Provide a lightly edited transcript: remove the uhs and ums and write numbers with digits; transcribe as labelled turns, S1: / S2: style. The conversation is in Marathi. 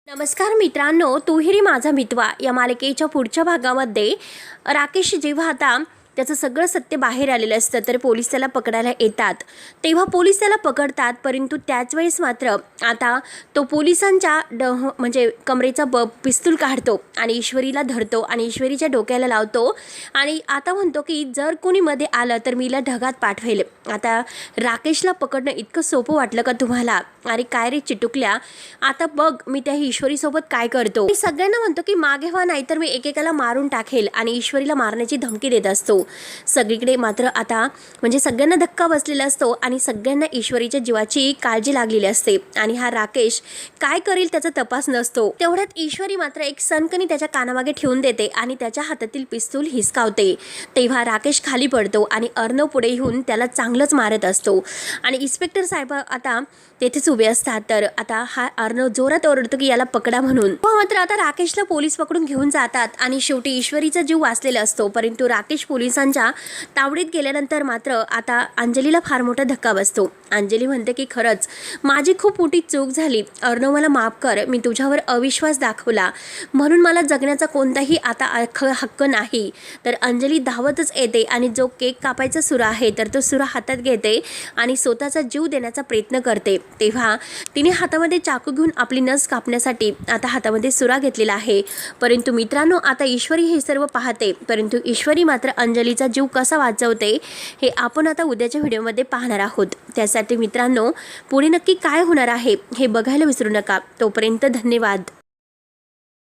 S1: नमस्कार मित्रांनो, तुहिरी माझा मितवा या मालिकेच्या पुढच्या भागामध्ये राकेश जेव्हा आता त्याचं सगळं सत्य बाहेर आलेलं असतं तर पोलीस त्याला पकडायला येतात. तेव्हा पोलीस त्याला पकडतात, परंतु त्याच वेळेस मात्र आता तो पोलिसांच्या म्हणजे कमरेचा पिस्तूल काढतो आणि ईश्वरीला धरतो आणि ईश्वरीच्या डोक्याला लावतो आणि आता म्हणतो की जर कोणी मध्ये आलं तर मीला ढगात पाठवेल. आता राकेशला पकडणं इतकं सोपं वाटलं का तुम्हाला? अरे काय रे चिटुकल्या, आता बघ मी त्या ईश्वरीसोबत काय करतो. मी सगळ्यांना म्हणतो की मागे व्हा, नाहीतर मी एकेकाला मारून टाकेल आणि ईश्वरीला मारण्याची धमकी देत असतो. सगळीकडे मात्र आता म्हणजे सगळ्यांना धक्का बसलेला असतो आणि सगळ्यांना ईश्वरीच्या जीवाची काळजी लागलेली असते आणि हा राकेश काय करेल त्याचा तपास नसतो. तेवढ्यात ईश्वरी मात्र एक सनकणी त्याच्या कानामागे ठेवून देते आणि त्याच्या हातातील पिस्तूल हिसकावते. तेव्हा राकेश खाली पडतो आणि अर्णव पुढे येऊन त्याला चांगलंच मारत असतो आणि इन्स्पेक्टर साहेब आता तेथेच उभे असतात. तर आता हा अर्णव जोरात ओरडतो की याला पकडा म्हणून. मात्र आता राकेशला पोलीस पकडून घेऊन जातात आणि शेवटी ईश्वरीचा जीव वाचलेला असतो. परंतु राकेश पोलिसांच्या तावडीत गेल्यानंतर मात्र आता अंजलीला फार मोठा धक्का बसतो. अंजली म्हणते की खरंच माझी खूप मोठी चूक झाली, अर्णव मला माफ कर, मी तुझ्यावर अविश्वास दाखवला म्हणून मला जगण्याचा कोणताही आता हक्क नाही. तर अंजली धावतच येते आणि जो केक कापायचा सुरा आहे तर तो सुरा हातात घेते आणि स्वतःचा जीव देण्याचा प्रयत्न करते. तेव्हा तिने हातामध्ये चाकू घेऊन आपली नस कापण्यासाठी आता हातामध्ये सुरा घेतलेला आहे. परंतु मित्रांनो, आता ईश्वरी हे सर्व पाहते, परंतु ईश्वरी मात्र अंजलीचा जीव कसा वाचवते हे आपण आता उद्याच्या व्हिडिओमध्ये पाहणार आहोत. त्यासाठी मित्रांनो पुढे नक्की काय होणार आहे हे बघायला विसरू नका. तोपर्यंत धन्यवाद.